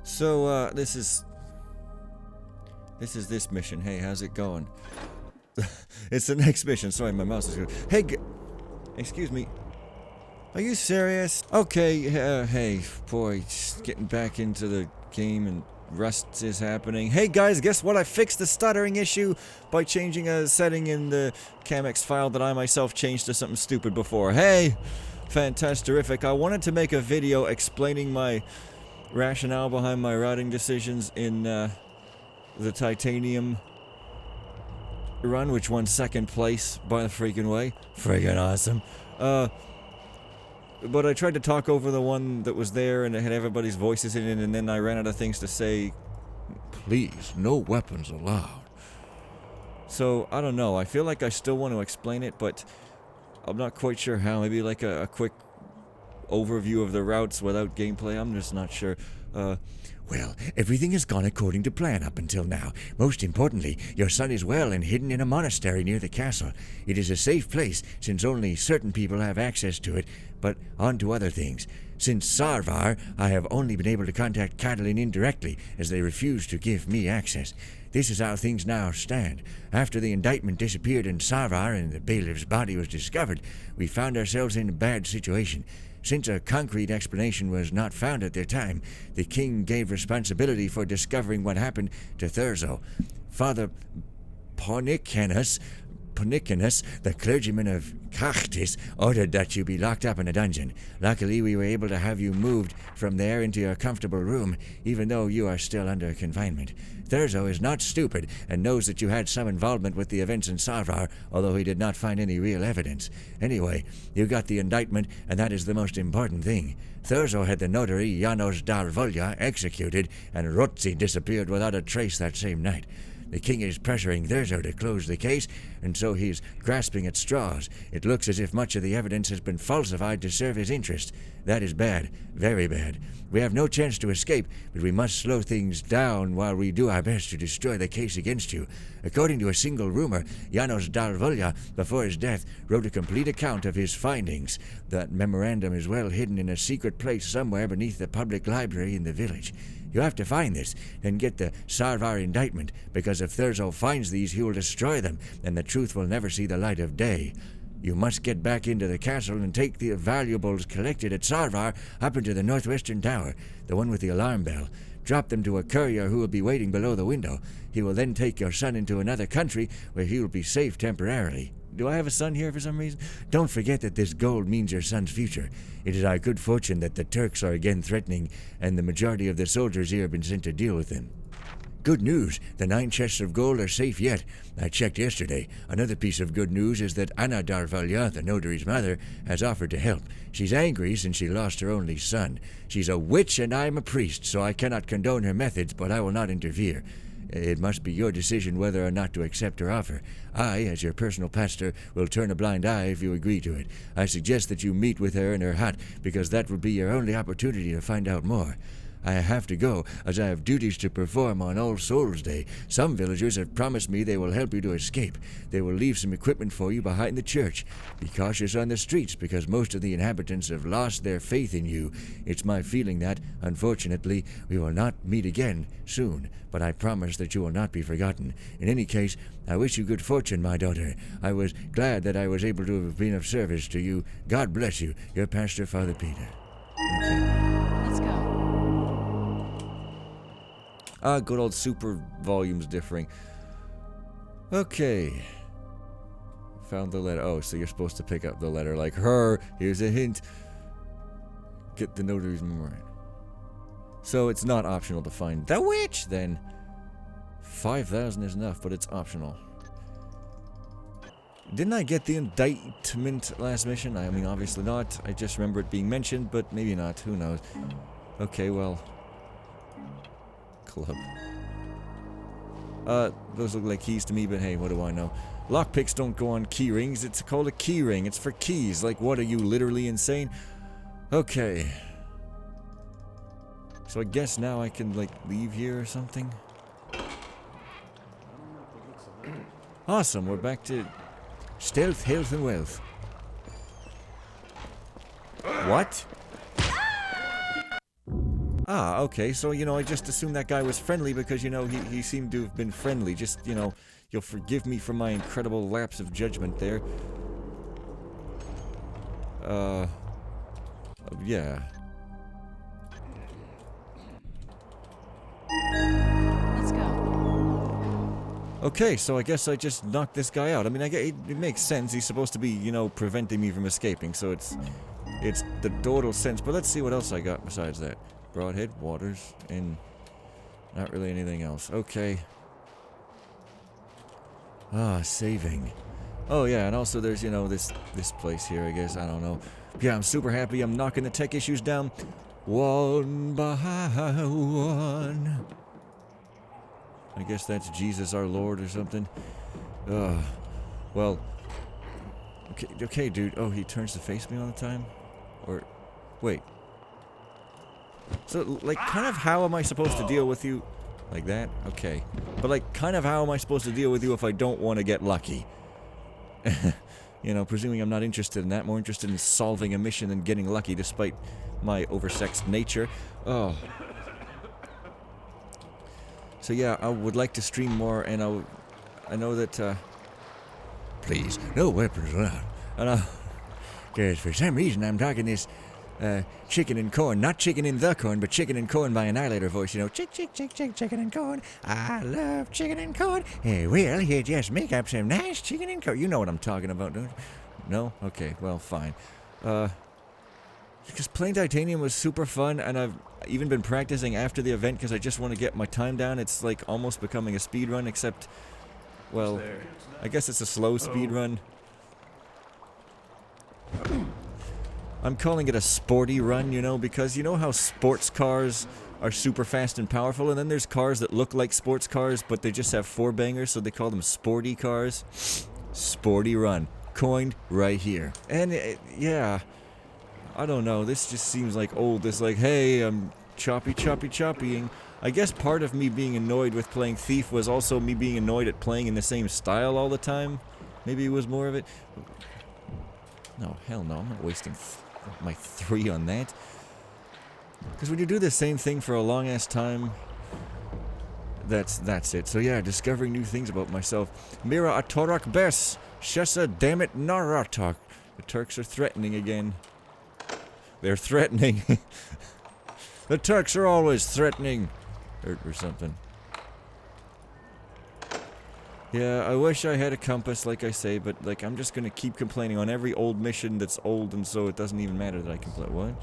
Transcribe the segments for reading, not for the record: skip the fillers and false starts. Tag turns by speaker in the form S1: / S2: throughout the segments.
S1: So, this is this mission. Hey, how's it going? It's the next mission. Sorry, my mouse is good. Hey, excuse me. Are you serious? Okay, hey, boy, just getting back into the game and rust is happening. Hey guys, guess what? I fixed the stuttering issue by changing a setting in the CamX file that I myself changed to something stupid before. Hey, fantastic. I wanted to make a video explaining my rationale behind my routing decisions in the titanium run, which won second place by the freaking way. Freaking awesome. But I tried to talk over the one that was there and it had everybody's voices in it, and then I ran out of things to say. Please, no weapons allowed. So, I don't know. I feel like I still want to explain it, but I'm not quite sure how. Maybe like a quick overview of the routes without gameplay. I'm just not sure.
S2: Well, everything has gone according to plan up until now. Most importantly, your son is well and hidden in a monastery near the castle. It is a safe place, since only certain people have access to it, but on to other things. Since Sarvar, I have only been able to contact Catalin indirectly, as they refuse to give me access. This is how things now stand. After the indictment disappeared in Sarvar and the bailiff's body was discovered, we found ourselves in a bad situation. Since a concrete explanation was not found at their time, the king gave responsibility for discovering what happened to Thurzo. Father Ponicanus, the clergyman of Cachtis, ordered that you be locked up in a dungeon. Luckily, we were able to have you moved from there into your comfortable room, even though you are still under confinement. Thurzo is not stupid and knows that you had some involvement with the events in Sarvar, although he did not find any real evidence. Anyway, you got the indictment, and that is the most important thing. Thurzo had the notary Janos Darvolja executed, and Rotzi disappeared without a trace that same night. The king is pressuring Thurzo to close the case, and so he's grasping at straws. It looks as if much of the evidence has been falsified to serve his interest. That is bad, very bad. We have no chance to escape, but we must slow things down while we do our best to destroy the case against you. According to a single rumor, Janos Darvolja, before his death, wrote a complete account of his findings. That memorandum is well hidden in a secret place somewhere beneath the public library in the village. You have to find this, and get the Sarvar indictment, because if Thurzo finds these, he will destroy them, and the truth will never see the light of day. You must get back into the castle and take the valuables collected at Sarvar up into the northwestern tower, the one with the alarm bell. Drop them to a courier who will be waiting below the window. He will then take your son into another country where he will be safe temporarily. Do I have a son here for some reason? Don't forget that this gold means your son's future. It is our good fortune that the Turks are again threatening, and the majority of the soldiers here have been sent to deal with them. Good news, the 9 chests of gold are safe yet. I checked yesterday. Another piece of good news is that Anna Darvalya, the notary's mother, has offered to help. She's angry since she lost her only son. She's a witch and I'm a priest, so I cannot condone her methods, but I will not interfere. It must be your decision whether or not to accept her offer. I, as your personal pastor, will turn a blind eye if you agree to it. I suggest that you meet with her in her hut, because that will be your only opportunity to find out more. I have to go, as I have duties to perform on All Souls' Day. Some villagers have promised me they will help you to escape. They will leave some equipment for you behind the church. Be cautious on the streets, because most of the inhabitants have lost their faith in you. It's my feeling that, unfortunately, we will not meet again soon, but I promise that you will not be forgotten. In any case, I wish you good fortune, my daughter. I was glad that I was able to have been of service to you. God bless you, your pastor, Father Peter.
S3: Let's go.
S1: Good old super volumes differing. Okay. Found the letter. Oh, so you're supposed to pick up the letter like her. Here's a hint. Get the notary's memorandum. So it's not optional to find the witch, then. 5,000 is enough, but it's optional. Didn't I get the indictment last mission? I mean, obviously not. I just remember it being mentioned, but maybe not. Who knows? Okay, well. Club. Those look like keys to me, but hey, what do I know? Lockpicks don't go on key rings. It's called a key ring. It's for keys. Like, what, are you literally insane? Okay. So I guess now I can, like, leave here or something? Awesome, we're back to stealth, health, and wealth. What? Ah, okay, so, you know, I just assumed that guy was friendly because, you know, he seemed to have been friendly. Just, you know, you'll forgive me for my incredible lapse of judgment there. Yeah.
S3: Let's go.
S1: Okay, so I guess I just knocked this guy out. I mean, it makes sense. He's supposed to be, you know, preventing me from escaping, so it's the total sense. But let's see what else I got besides that. Broadhead, waters, and not really anything else. Okay. Ah, saving. Oh yeah, and also there's, you know, this place here, I guess. I don't know. Yeah, I'm super happy. I'm knocking the tech issues down one by one. I guess that's Jesus our Lord or something. Well. Okay, dude. Oh, he turns to face me all the time? Or, wait. So, like, kind of how am I supposed to deal with you? Like that? Okay. But, like, kind of how am I supposed to deal with you if I don't want to get lucky? You know, presuming I'm not interested in that. More interested in solving a mission than getting lucky, despite my oversexed nature. Oh. So yeah, I would like to stream more, and I know that,
S2: Please, no weapons allowed.
S1: I know.
S2: Because for some reason I'm talking this, chicken and corn. Not chicken in the corn, but chicken and corn by Annihilator voice, you know. Chick, chicken and corn. I love chicken and corn. Hey, well, here, just make up some nice chicken and corn. You know what I'm talking about, don't you?
S1: No? Okay, well, fine. Because playing Titanium was super fun, and I've even been practicing after the event because I just want to get my time down. It's like almost becoming a speed run, except, well, I guess it's a slow speed run. I'm calling it a sporty run, you know, because you know how sports cars are super fast and powerful, and then there's cars that look like sports cars, but they just have four bangers, so they call them sporty cars. Sporty run. Coined right here. And, yeah, I don't know, this just seems like old. This like, hey, I'm choppying. I guess part of me being annoyed with playing Thief was also me being annoyed at playing in the same style all the time. Maybe it was more of it. No, hell no, I'm not wasting my 3 on that. Because when you do the same thing for a long-ass time, that's it. So yeah, discovering new things about myself. Mira Atorak Bes, Shessa dammit Naratok. The Turks are threatening again. They're threatening. The Turks are always threatening. Or something. Yeah, I wish I had a compass, like I say, but like I'm just gonna keep complaining on every old mission that's old, and so it doesn't even matter that I can play. What?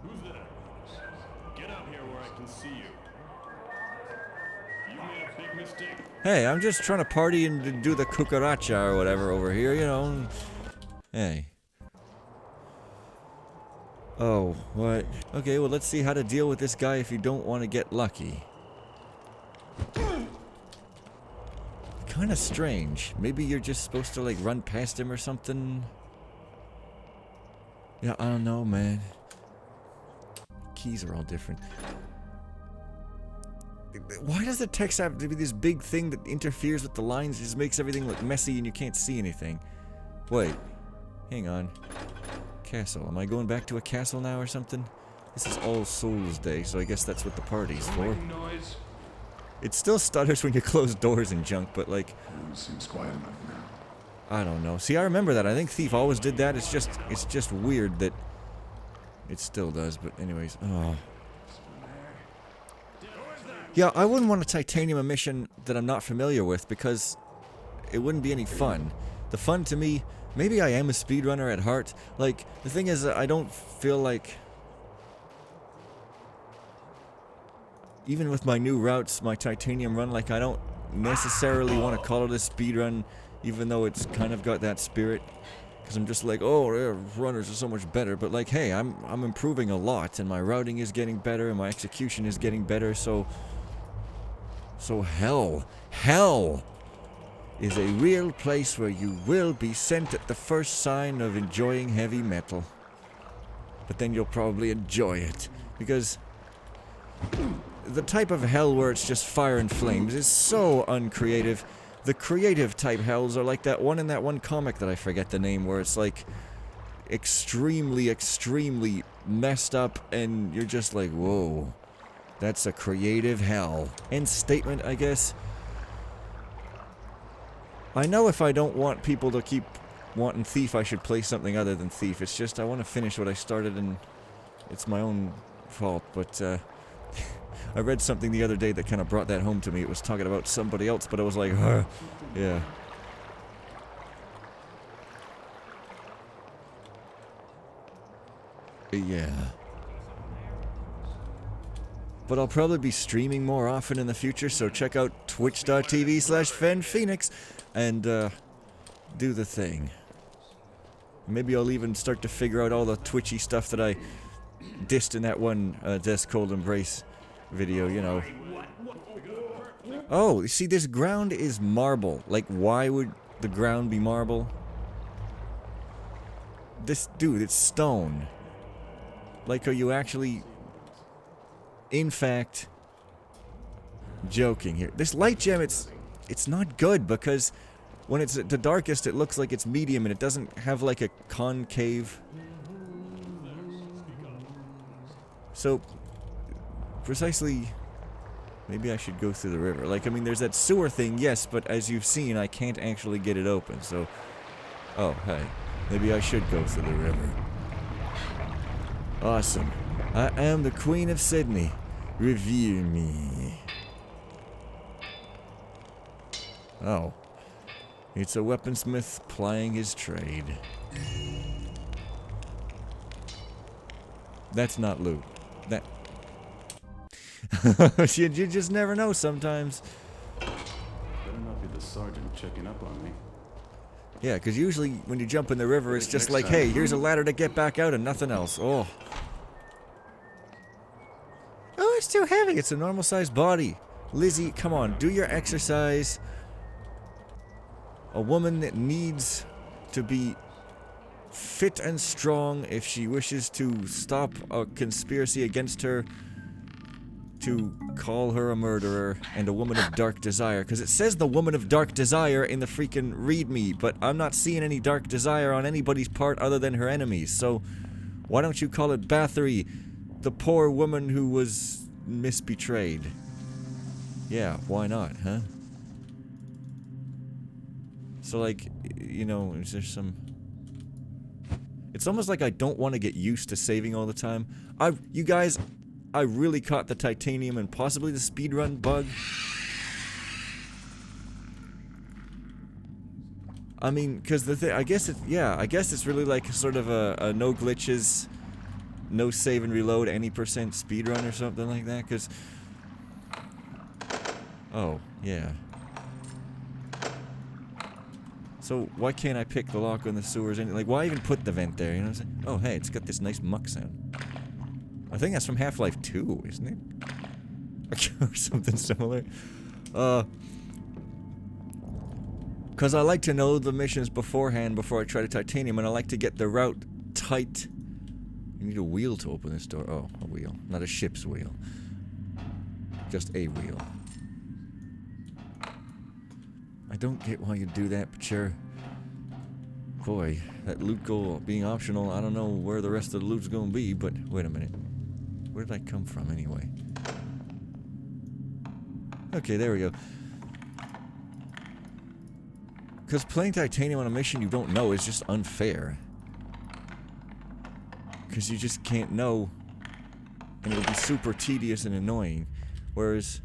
S4: Who's there? Get up here where I can see you. You made a big mistake.
S1: Hey, I'm just trying to party and do the cucaracha or whatever over here, you know. Hey. Oh, what? Okay, well, let's see how to deal with this guy if you don't want to get lucky. Kind of strange. Maybe you're just supposed to, like, run past him or something? Yeah, I don't know, man. Keys are all different. Why does the text have to be this big thing that interferes with the lines? It just makes everything look messy and you can't see anything. Wait. Hang on. Castle. Am I going back to a castle now or something? This is All Souls Day, so I guess that's what the party's for.
S4: Noise.
S1: It still stutters when you close doors and junk, but like...
S4: Seems quiet enough now.
S1: I don't know. See, I remember that. I think Thief always did that. It's just weird that it still does, but anyways. Oh. Yeah, I wouldn't want a Titanium mission that I'm not familiar with because it wouldn't be any fun. The fun to me... Maybe I am a speedrunner at heart. Like, the thing is, I don't feel like... Even with my new routes, my Titanium run, like, I don't necessarily want to call it a speedrun, even though it's kind of got that spirit. Because I'm just like, oh, yeah, runners are so much better. But, like, hey, I'm improving a lot, and my routing is getting better, and my execution is getting better, so... So, hell is a real place where you will be sent at the first sign of enjoying heavy metal. But then you'll probably enjoy it. Because the type of hell where it's just fire and flames is so uncreative. The creative type hells are like that one in that one comic that I forget the name, where it's like extremely, extremely messed up, and you're just like, whoa, that's a creative hell. End statement, I guess. I know if I don't want people to keep wanting Thief, I should play something other than Thief. It's just I want to finish what I started, and it's my own fault, but I read something the other day that kind of brought that home to me. It was talking about somebody else, but I was like, yeah. Yeah. But I'll probably be streaming more often in the future, so check out twitch.tv/FenPhoenix and do the thing. Maybe I'll even start to figure out all the twitchy stuff that I dissed in that one Death Cold Embrace video, you know. Oh, you see, this ground is marble. Like, why would the ground be marble? This, dude, it's stone. Like, are you actually, in fact, joking here? This light gem, it's not good, because when it's at the darkest, it looks like it's medium, and it doesn't have, like, a concave. So, precisely, maybe I should go through the river. Like, I mean, there's that sewer thing, yes, but as you've seen, I can't actually get it open, so... Oh, hey. Maybe I should go through the river. Awesome. I am the Queen of Sydney. Revere me. Oh. It's a weaponsmith plying his trade. That's not loot. That... you just never know sometimes.
S4: Better not be the sergeant checking up on me.
S1: Yeah, because usually when you jump in the river, it's just like, hey, here's a ladder to get back out and nothing else. Oh. Oh, it's too heavy. It's a normal-sized body. Lizzie, come on, do your exercise. A woman that needs to be fit and strong if she wishes to stop a conspiracy against her to call her a murderer and a woman of dark desire. Because it says the woman of dark desire in the freaking readme, but I'm not seeing any dark desire on anybody's part other than her enemies. So why don't you call it Bathory, the poor woman who was misbetrayed? Yeah, why not, huh? So, like, you know, is there some... It's almost like I don't want to get used to saving all the time. You guys, I really caught the titanium and possibly the speedrun bug. I mean, because the thing, I guess it's really like sort of a no glitches, no save and reload, any percent speedrun or something like that, because... Oh, yeah. So, why can't I pick the lock on the sewers? Like, why even put the vent there, you know what I'm saying? Oh, hey, it's got this nice muck sound. I think that's from Half-Life 2, isn't it? Or something similar. Because I like to know the missions beforehand before I try to titanium, and I like to get the route tight. You need a wheel to open this door. Oh, a wheel. Not a ship's wheel. Just a wheel. I don't get why you do that, but sure. Boy, that loot goal being optional, I don't know where the rest of the loot's gonna be, but wait a minute. Where did I come from anyway? Okay, there we go. Because playing titanium on a mission you don't know is just unfair. Because you just can't know, and it'll be super tedious and annoying. Whereas...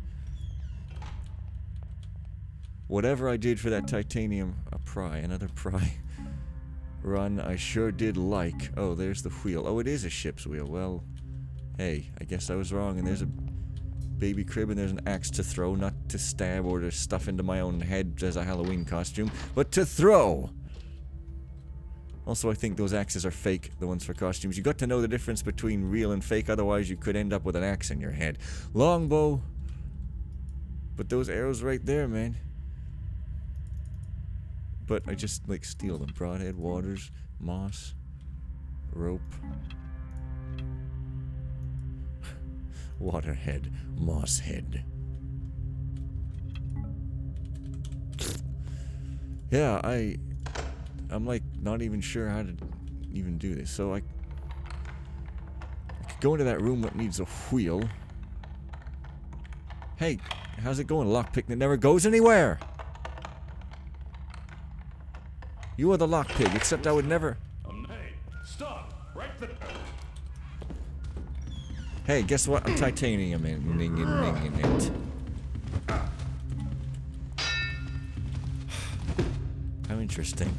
S1: whatever I did for that titanium, another pry run, I sure did like. Oh, there's the wheel. Oh, it is a ship's wheel. Well, hey, I guess I was wrong. And there's a baby crib and there's an axe to throw, not to stab or to stuff into my own head as a Halloween costume, but to throw. Also, I think those axes are fake, the ones for costumes. You got to know the difference between real and fake, otherwise you could end up with an axe in your head. Longbow. But those arrows right there, man. But I just, like, steal them. Broadhead, waters, moss, rope. Waterhead, moss head. Yeah, I'm, like, not even sure how to even do this. So I could go into that room that needs a wheel. Hey, how's it going, lockpick that never goes anywhere? You are the lockpig, except I would never...
S4: Hey, stop! Right there!
S1: Hey, guess what? I'm titanium in it. How interesting.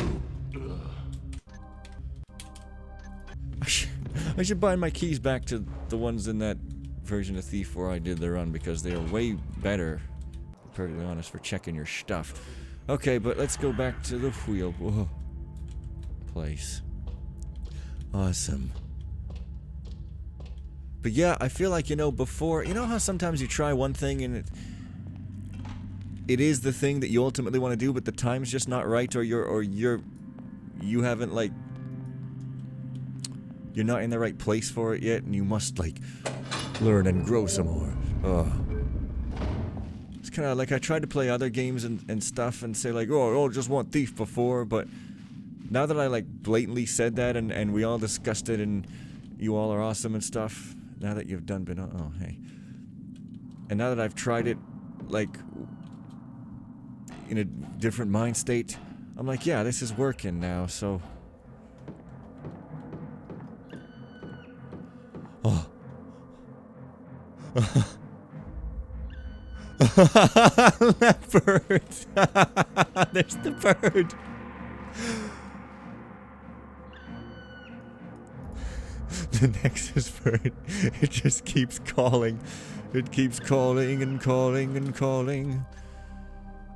S1: I should bind my keys back to the ones in that version of Thief where I did the run, because they are way better, to be perfectly honest, for checking your stuff. Okay, but let's go back to the wheel. Whoa. Place. Awesome. But yeah, I feel like, you know, before... You know how sometimes you try one thing and it is the thing that you ultimately want to do, but the time's just not right, or you haven't, like... You're not in the right place for it yet, and you must, like, learn and grow some more. Oh. It's kind of like I tried to play other games and stuff and say, like, oh, I just want Thief before, but now that I, like, blatantly said that and we all discussed it and you all are awesome and stuff, now that you've done been... Oh, hey. And now that I've tried it, like, in a different mind state, I'm like, yeah, this is working now, so... Oh. That bird! There's the bird! The Nexus bird, it just keeps calling. It keeps calling and calling and calling.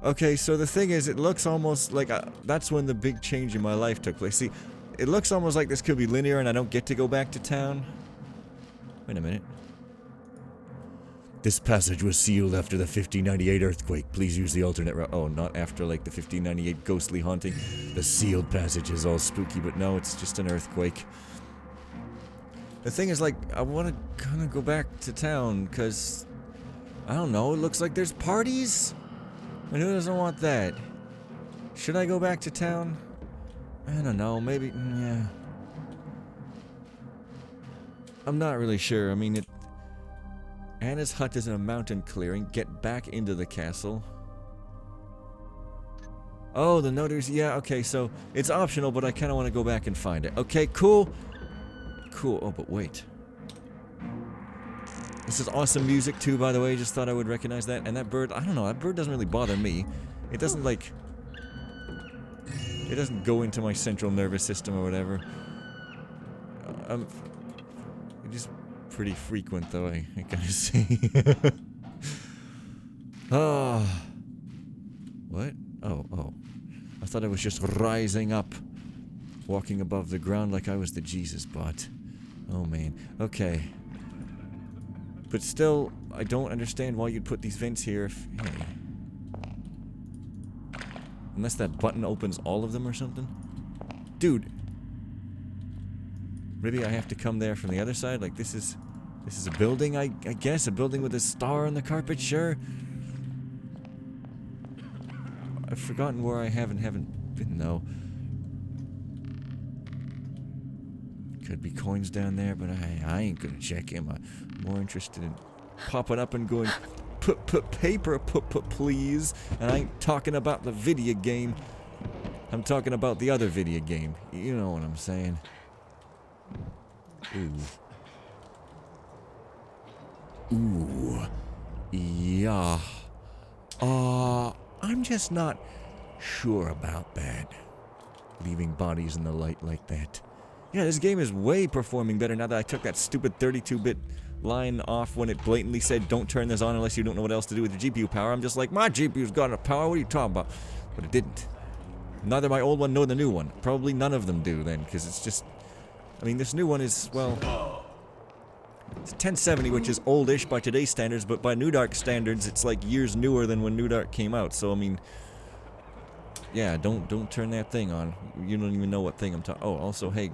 S1: Okay, so the thing is, it looks almost like... that's when the big change in my life took place. See, it looks almost like this could be linear and I don't get to go back to town. Wait a minute.
S2: This passage was sealed after the 1598 earthquake. Please use the alternate route.
S1: Oh, not after, like, the 1598 ghostly haunting. The sealed passage is all spooky, but no, it's just an earthquake. The thing is, like, I want to kind of go back to town, because... I don't know, it looks like there's parties? I mean, who doesn't want that? Should I go back to town? I don't know, maybe... yeah. I'm not really sure. I mean, Anna's hut is in a mountain clearing. Get back into the castle. Oh, the notary's... yeah, okay, so it's optional, but I kind of want to go back and find it. Okay, cool. Cool. Oh, but wait. This is awesome music, too, by the way. Just thought I would recognize that. And that bird... I don't know. That bird doesn't really bother me. It doesn't, like... It doesn't go into my central nervous system or whatever. It is pretty frequent, though, I gotta say. Oh. What? Oh. I thought I was just rising up. Walking above the ground like I was the Jesus bot. Oh, man. Okay. But still, I don't understand why you'd put these vents here if... Hey. Unless that button opens all of them or something? Dude. Maybe I have to come there from the other side? Like, this is a building, I guess? A building with a star on the carpet? Sure. I've forgotten where I haven't been, though. Could be coins down there, but I ain't gonna check him. I'm more interested in popping up and going, put paper, please. And I ain't talking about the video game. I'm talking about the other video game. You know what I'm saying. Ooh. Yeah. I'm just not sure about that. Leaving bodies in the light like that. Yeah, this game is way performing better now that I took that stupid 32-bit line off when it blatantly said, don't turn this on unless you don't know what else to do with your GPU power. I'm just like, my GPU's got enough power, what are you talking about? But it didn't. Neither my old one nor the new one. Probably none of them do then, because it's just... I mean, this new one is, well... It's 1070, which is oldish by today's standards, but by NewDark standards, it's like years newer than when NewDark came out, so I mean... Yeah, don't turn that thing on. You don't even know what thing I'm talking... Oh, also, hey,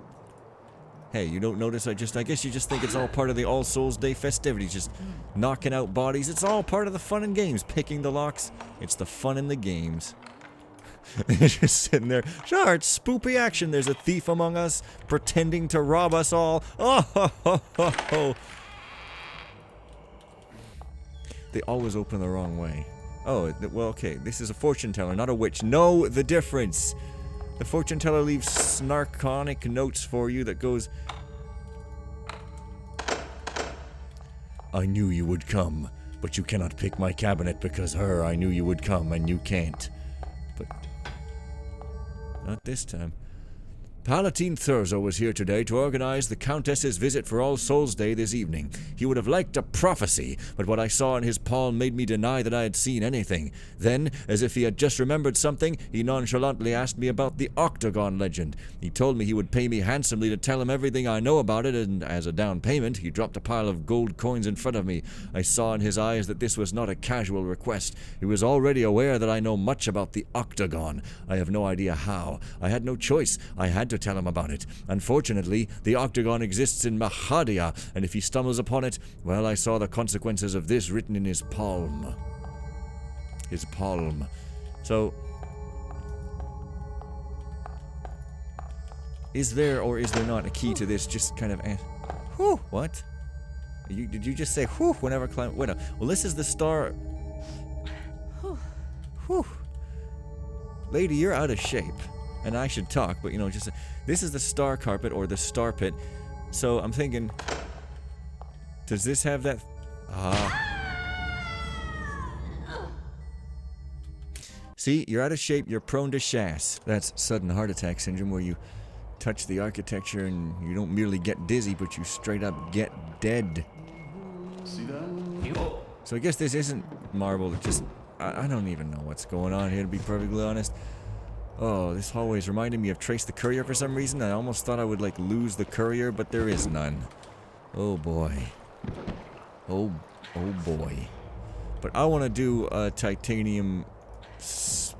S1: you don't notice I guess you just think it's all part of the All Souls Day festivities, just knocking out bodies. It's all part of the fun and games. Picking the locks, it's the fun in the games. They're just sitting there. Sure, it's spoopy action. There's a thief among us pretending to rob us all. Oh, ho, ho, ho, ho. They always open the wrong way. Oh, well, okay. This is a fortune teller, not a witch. Know the difference. The fortune teller leaves snarkonic notes for you that goes,
S2: I knew you would come, but you cannot pick my cabinet because I knew you would come and you can't.
S1: but not this time.
S2: Palatine Thurzo was here today to organize the Countess's visit for All Souls Day this evening. He would have liked a prophecy, but what I saw in his palm made me deny that I had seen anything. Then, as if he had just remembered something, he nonchalantly asked me about the Octagon legend. He told me he would pay me handsomely to tell him everything I know about it, and as a down payment, he dropped a pile of gold coins in front of me. I saw in his eyes that this was not a casual request. He was already aware that I know much about the Octagon. I have no idea how. I had no choice. I had to tell him about it. Unfortunately, the Octagon exists in Mahadia, and if he stumbles upon it, well, I saw the consequences of this written in his palm. His palm. So, is there or is there not a key to this? Just kind of, whew, what? Did you just say whew whenever climb? Wait, no. Well, this is the star. Whew. Lady, you're out of shape. And I should talk, but just this is the star carpet or the star pit. So I'm thinking, does this have that? See, you're out of shape. You're prone to shass. That's sudden heart attack syndrome, where you touch the architecture and you don't merely get dizzy, but you straight up get dead.
S4: See that?
S1: So I guess this isn't marble. It just I don't even know what's going on here, to be perfectly honest. Oh, this hallway's reminding me of Trace the Courier for some reason. I almost thought I would, lose the courier, but there is none. Oh, boy. Oh boy. But I want to do a titanium speedio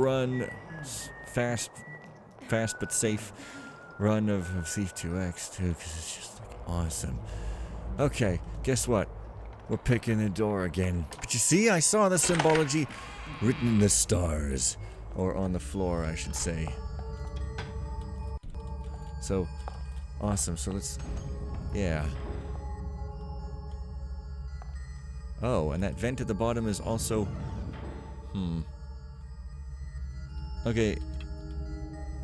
S1: run. Fast but safe run of Thief 2X, too, because it's just, awesome. Okay, guess what? We're picking the door again. But you see, I saw the symbology written in the stars. Or on the floor, I should say. So, awesome. So let's... yeah. Oh, and that vent at the bottom is also... Okay.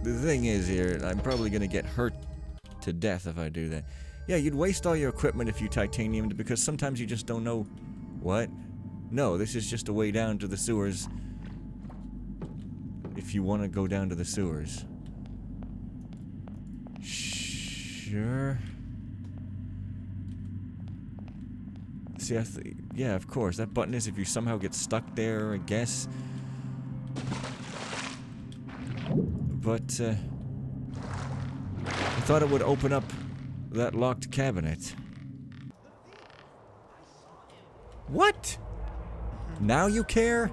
S1: The thing is here, I'm probably gonna get hurt to death if I do that. Yeah, you'd waste all your equipment if you titaniumed, because sometimes you just don't know... What? No, this is just a way down to the sewers. If you want to go down to the sewers. Sure. See, yeah, of course. That button is if you somehow get stuck there, I guess. But, I thought it would open up that locked cabinet. What? Now you care?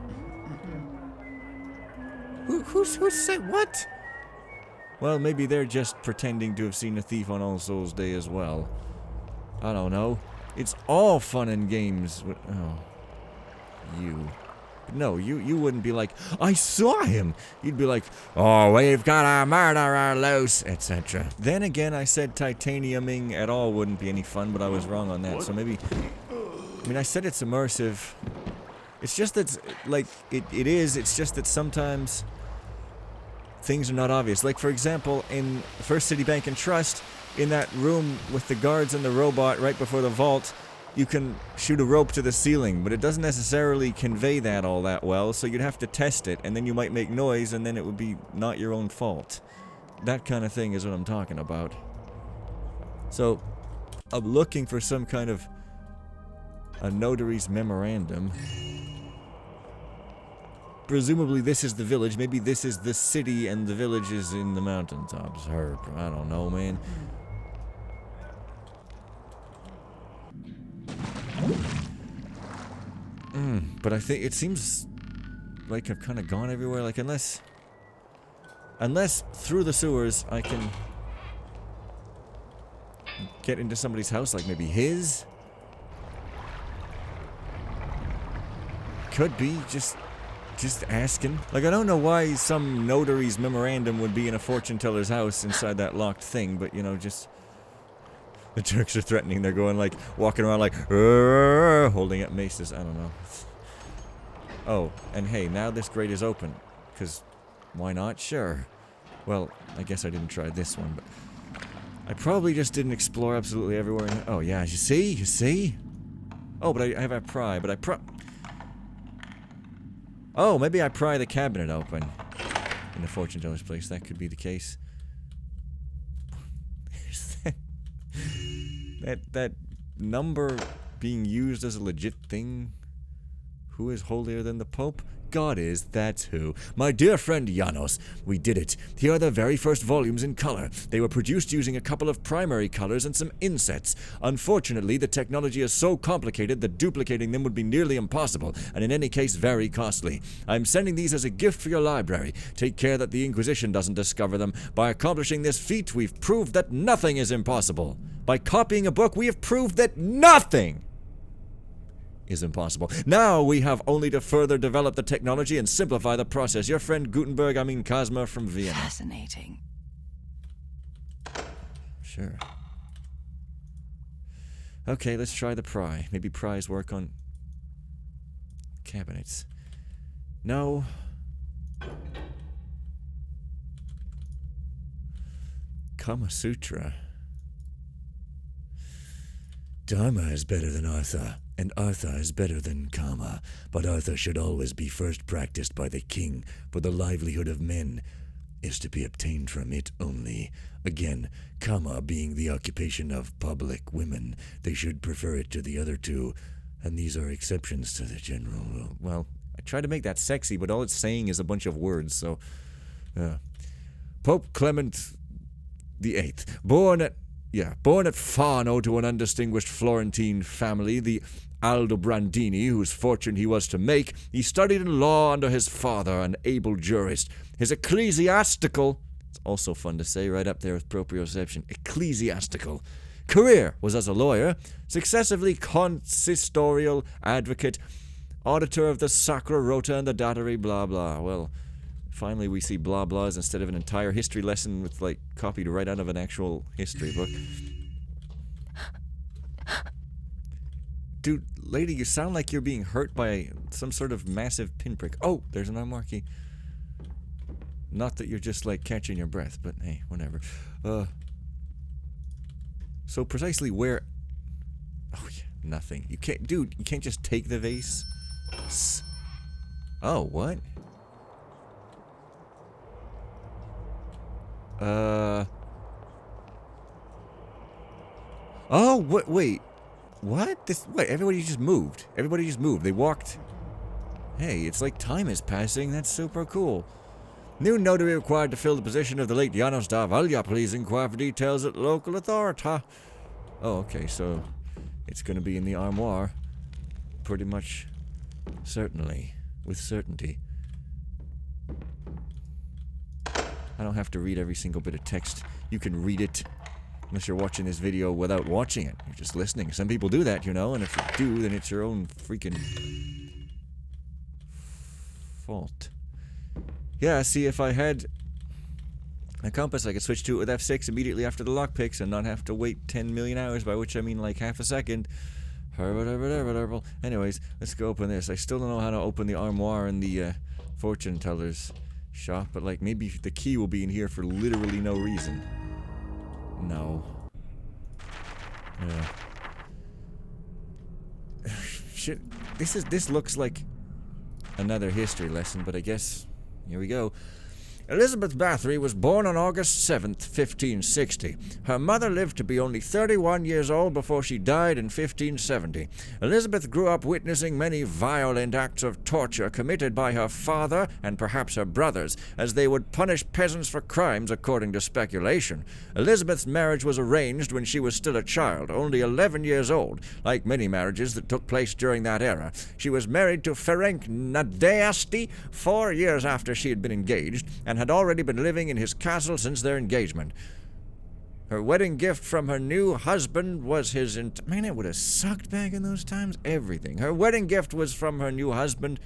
S1: Who said what? Well, maybe they're just pretending to have seen a thief on All Souls Day as well. I don't know. It's all fun and games. Oh. You. No, you wouldn't be like, I saw him. You'd be like, oh, we've got a murderer loose, etc. Then again, I said titaniuming at all wouldn't be any fun, but I was wrong on that. So maybe... I mean, I said it's immersive. It's just that, it is. It's just that sometimes things are not obvious. Like, for example, in First City Bank and Trust, in that room with the guards and the robot right before the vault, you can shoot a rope to the ceiling, but it doesn't necessarily convey that all that well, so you'd have to test it, and then you might make noise, and then it would be not your own fault. That kind of thing is what I'm talking about. So, I'm looking for some kind of a notary's memorandum. Presumably this is the village. Maybe this is the city and the village is in the mountaintops. Herb, I don't know, man. But I think it seems like I've kind of gone everywhere. Like, unless through the sewers I can get into somebody's house, like maybe his. Could be, just Just asking. Like, I don't know why some notary's memorandum would be in a fortune teller's house inside that locked thing, but, you know, just... The Turks are threatening. They're going, like, walking around like, holding up maces. I don't know. Oh, and hey, now this grate is open. Because, why not? Sure. Well, I guess I didn't try this one, but... I probably just didn't explore absolutely everywhere. Oh, yeah, you see? You see? Oh, but I have a pry, but Oh, maybe I pry the cabinet open in the fortune teller's place. That could be the case. that number being used as a legit thing? Who is holier than the Pope? God is, that's who. My dear friend Janos, we did it. Here are the very first volumes in color. They were produced using a couple of primary colors and some insets. Unfortunately, the technology is so complicated that duplicating them would be nearly impossible, and in any case very costly. I'm sending these as a gift for your library. Take care that the Inquisition doesn't discover them. By accomplishing this feat, we've proved that nothing is impossible. By copying a book, we have proved that nothing is impossible. Now we have only to further develop the technology and simplify the process. Your friend Cosma from Vienna.
S3: Fascinating.
S1: Sure. Okay, let's try the pry. Maybe pries work on cabinets. No. Kama Sutra.
S2: Dharma is better than Artha, and Artha is better than Kama, but Artha should always be first practiced by the king, for the livelihood of men is to be obtained from it only. Again, Kama being the occupation of public women, they should prefer it to the other two, and these are exceptions to the general rule.
S1: Well, I tried to make that sexy, but all it's saying is a bunch of words, so... Pope Clement VIII, born at Fano to an undistinguished Florentine family, the Aldobrandini, whose fortune he was to make, he studied in law under his father, an able jurist. His ecclesiastical, it's also fun to say right up there with proprioception, ecclesiastical career was as a lawyer, successively consistorial advocate, auditor of the Sacra Rota and the Datary blah blah. Well, finally we see blah blahs instead of an entire history lesson with, like, copied right out of an actual history book. Dude, lady, you sound like you're being hurt by some sort of massive pinprick. Oh, there's an armoire. Not that you're just, like, catching your breath, but hey, whatever. So precisely where... Oh, yeah, nothing. You can't... Dude, you can't just take the vase. Oh, what? Oh, wait. What? Wait, everybody just moved. Everybody just moved. They walked... Hey, it's like time is passing. That's super cool. New notary required to fill the position of the late Janos Darvalja. Please inquire for details at local authority. Oh, okay, so it's gonna be in the armoire. Pretty much certainly. With certainty. I don't have to read every single bit of text. You can read it. Unless you're watching this video without watching it. You're just listening. Some people do that, you know, and if you do, then it's your own freaking fault. Yeah, see, if I had a compass, I could switch to it with F6 immediately after the lockpicks and not have to wait 10 million hours, by which I mean like half a second. Anyways, let's go open this. I still don't know how to open the armoire in the fortune teller's shop, but like maybe the key will be in here for literally no reason. No. Shit. This looks like another history lesson, but I guess here we go. Elizabeth Bathory was born on August 7th, 1560. Her mother lived to be only 31 years old before she died in 1570. Elizabeth grew up witnessing many violent acts of torture committed by her father and perhaps her brothers, as they would punish peasants for crimes according to speculation. Elizabeth's marriage was arranged when she was still a child, only 11 years old. Like many marriages that took place during that era, she was married to Ferenc Nadaesti 4 years after she had been engaged, and had already been living in his castle since their engagement. Her wedding gift from her new husband was his... Man, it would have sucked back in those times. Everything. Her wedding gift was from her new husband...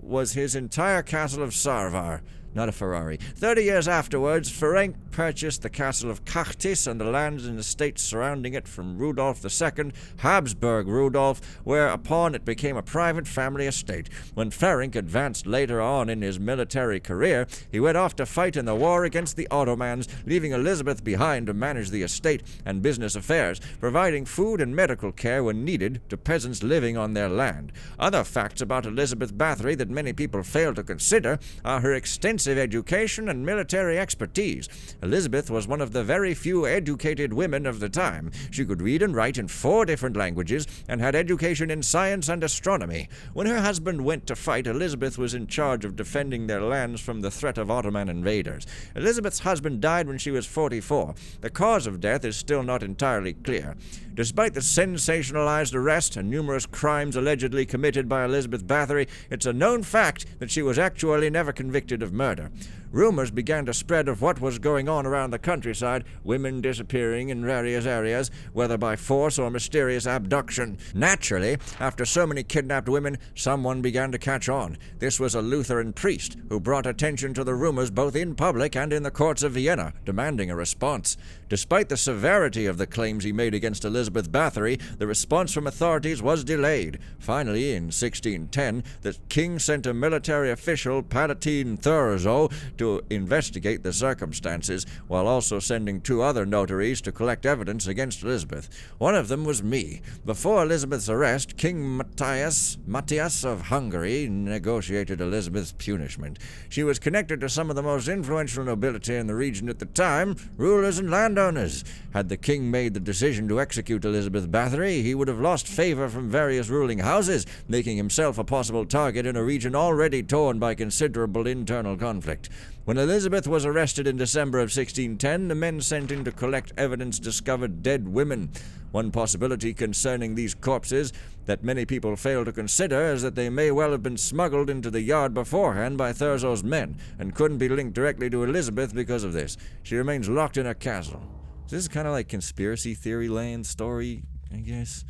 S1: was his entire castle of Sarvar, not a Ferrari. 30 years afterwards, Ferenc purchased the castle of Kachtis and the lands and estates surrounding it from Rudolf II, Habsburg Rudolf, whereupon it became a private family estate. When Ferenc advanced later on in his military career, he went off to fight in the war against the Ottomans, leaving Elizabeth behind to manage the estate and business affairs, providing food and medical care when needed to peasants living on their land. Other facts about Elizabeth Bathory that many people fail to consider are her extensive education and military expertise. Elizabeth was one of the very few educated women of the time. She could read and write in 4 different languages and had education in science and astronomy. When her husband went to fight, Elizabeth was in charge of defending their lands from the threat of Ottoman invaders. Elizabeth's husband died when she was 44. The cause of death is still not entirely clear. Despite the sensationalized arrest and numerous crimes allegedly committed by Elizabeth Bathory, it's a known fact that she was actually never convicted of murder. Rumors began to spread of what was going on around the countryside, women disappearing in various areas, whether by force or mysterious abduction. Naturally, after so many kidnapped women, someone began to catch on. This was a Lutheran priest who brought attention to the rumors both in public and in the courts of Vienna, demanding a response. Despite the severity of the claims he made against Elizabeth Bathory, the response from authorities was delayed. Finally, in 1610, the king sent a military official, Palatine Thurzo, to investigate the circumstances, while also sending 2 other notaries to collect evidence against Elizabeth. One of them was me. Before Elizabeth's arrest, King Matthias of Hungary negotiated Elizabeth's punishment. She was connected to some of the most influential nobility in the region at the time, rulers and landowners. Had the king made the decision to execute Elizabeth Bathory, he would have lost favor from various ruling houses, making himself a possible target in a region already torn by considerable internal conflict. When Elizabeth was arrested in December of 1610, the men sent in to collect evidence discovered dead women. One possibility concerning these corpses that many people fail to consider is that they may well have been smuggled into the yard beforehand by Thurzo's men, and couldn't be linked directly to Elizabeth because of this. She remains locked in her castle. This is kind of like conspiracy theory land story, I guess.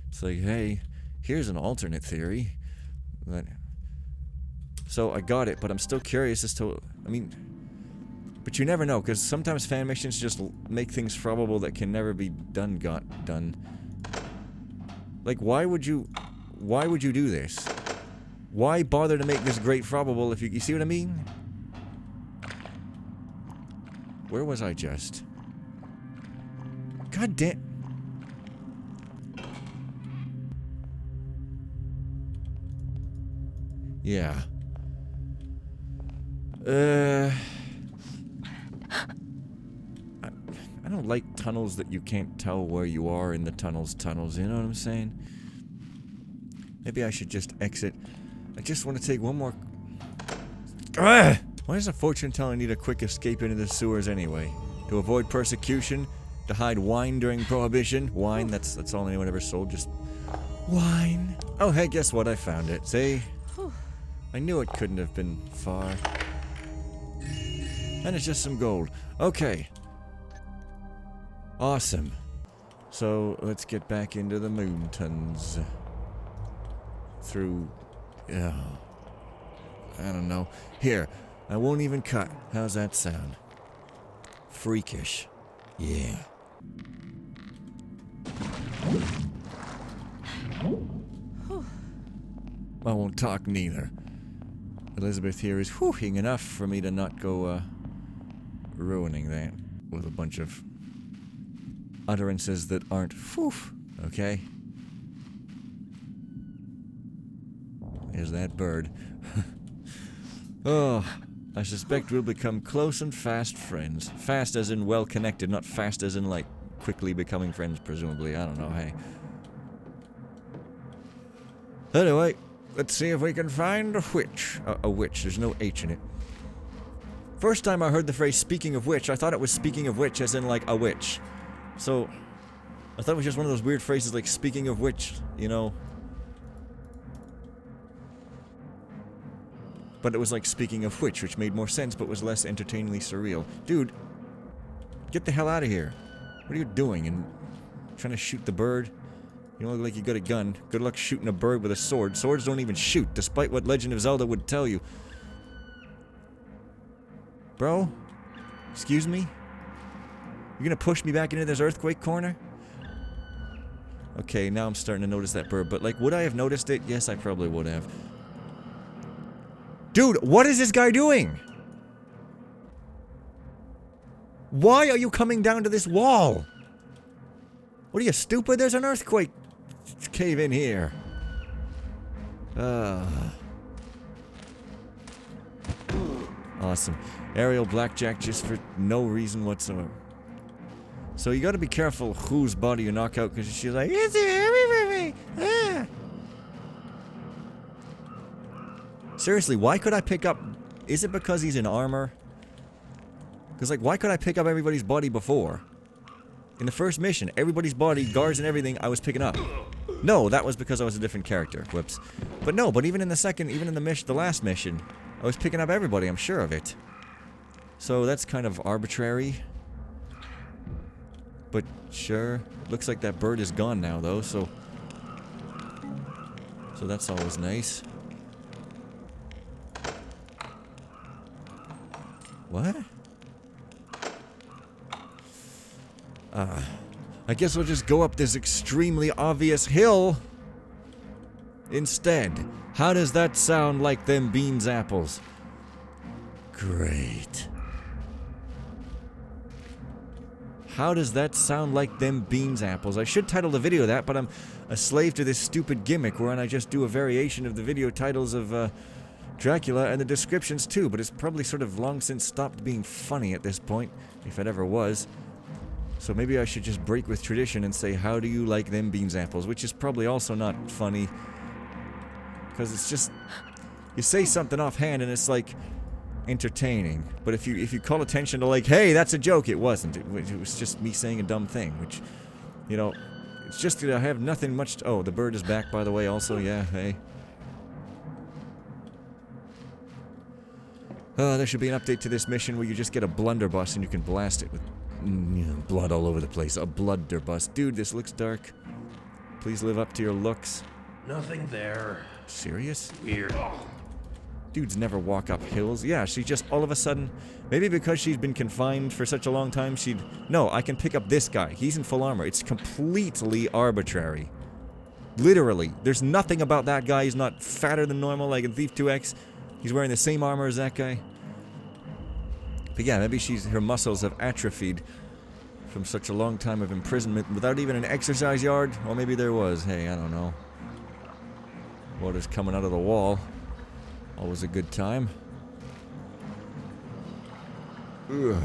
S1: It's like, hey, here's an alternate theory. So I got it, but I'm still curious as to, but you never know, because sometimes fan missions just make things probable that can never be done. Like, why would you do this? Why bother to make this great probable if you see what I mean? Where was I just? God damn. Yeah. I don't like tunnels that you can't tell where you are in the tunnels, you know what I'm saying? Maybe I should just exit. I just want to take one more... Why does a fortune teller need a quick escape into the sewers anyway? To avoid persecution? To hide wine during Prohibition? Wine, that's all anyone ever sold, just... wine. Oh, hey, guess what? I found it. See? I knew it couldn't have been far. And it's just some gold. Okay. Awesome. So, let's get back into the mountains. Through... I don't know. Here, I won't even cut. How's that sound? Freakish. Yeah. I won't talk neither. Elizabeth here is whooing enough for me to not go, ruining that with a bunch of utterances that aren't whoof, okay? There's that bird. Oh, I suspect we'll become close and fast friends. Fast as in well-connected, not fast as in, like, quickly becoming friends, presumably. I don't know, hey. Anyway, let's see if we can find a witch. A witch, there's no H in it. First time I heard the phrase speaking of which, I thought it was speaking of which as in, like, a witch. So, I thought it was just one of those weird phrases like speaking of which, you know. But it was like speaking of which made more sense but was less entertainingly surreal. Dude, get the hell out of here. What are you doing? And trying to shoot the bird? You don't look like you got a gun. Good luck shooting a bird with a sword. Swords don't even shoot, despite what Legend of Zelda would tell you. Bro? Excuse me? You gonna push me back into this earthquake corner? Okay, now I'm starting to notice that bird, but like, would I have noticed it? Yes, I probably would have. Dude, what is this guy doing? Why are you coming down to this wall? What are you, stupid? There's an earthquake cave in here. Awesome. Aerial blackjack just for no reason whatsoever. So you gotta be careful whose body you knock out, because she's like, it's heavy for me. Ah. Seriously, why could I pick up... Is it because he's in armor? Because, like, why could I pick up everybody's body before? In the first mission, everybody's body, guards and everything, I was picking up. No, that was because I was a different character. Whoops. But no, but even in the second, even in the last mission, I was picking up everybody, I'm sure of it. So that's kind of arbitrary. But sure. Looks like that bird is gone now, though, so... So that's always nice. What? I guess we'll just go up this extremely obvious hill instead. How does that sound like them beans apples? Great. How does that sound like them beans apples? I should title the video that, but I'm a slave to this stupid gimmick wherein I just do a variation of the video titles of Dracula and the descriptions too, but it's probably sort of long since stopped being funny at this point, if it ever was. So maybe I should just break with tradition and say, how do you like them beans apples? Which is probably also not funny. Because it's just... You say something offhand and it's like... entertaining. But if you call attention to like, hey, that's a joke, it wasn't. It was just me saying a dumb thing, which... You know... It's just that I have nothing much to... Oh, the bird is back, by the way, also, yeah, hey. There should be an update to this mission where you just get a blunderbuss and you can blast it with... blood all over the place. A blunderbuss. Dude, this looks dark. Please live up to your looks.
S4: Nothing there.
S1: Serious?
S4: Weird.
S1: Dudes never walk up hills. Yeah, she just all of a sudden... Maybe because she's been confined for such a long time, she'd... No, I can pick up this guy. He's in full armor. It's completely arbitrary. Literally. There's nothing about that guy. He's not fatter than normal like in Thief 2X. He's wearing the same armor as that guy. But yeah, maybe her muscles have atrophied from such a long time of imprisonment without even an exercise yard. Or maybe there was. Hey, I don't know. Water's coming out of the wall. Always a good time. Ugh.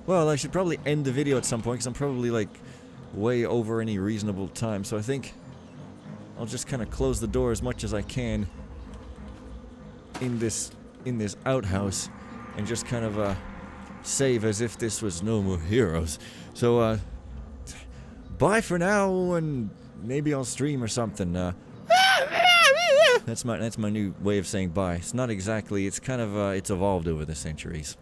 S1: Well, I should probably end the video at some point because I'm probably like way over any reasonable time. So I think I'll just kind of close the door as much as I can in this outhouse and just kind of save as if this was No More Heroes. So bye for now, and maybe I'll stream or something. That's my new way of saying bye. It's not exactly. It's kind of it's evolved over the centuries.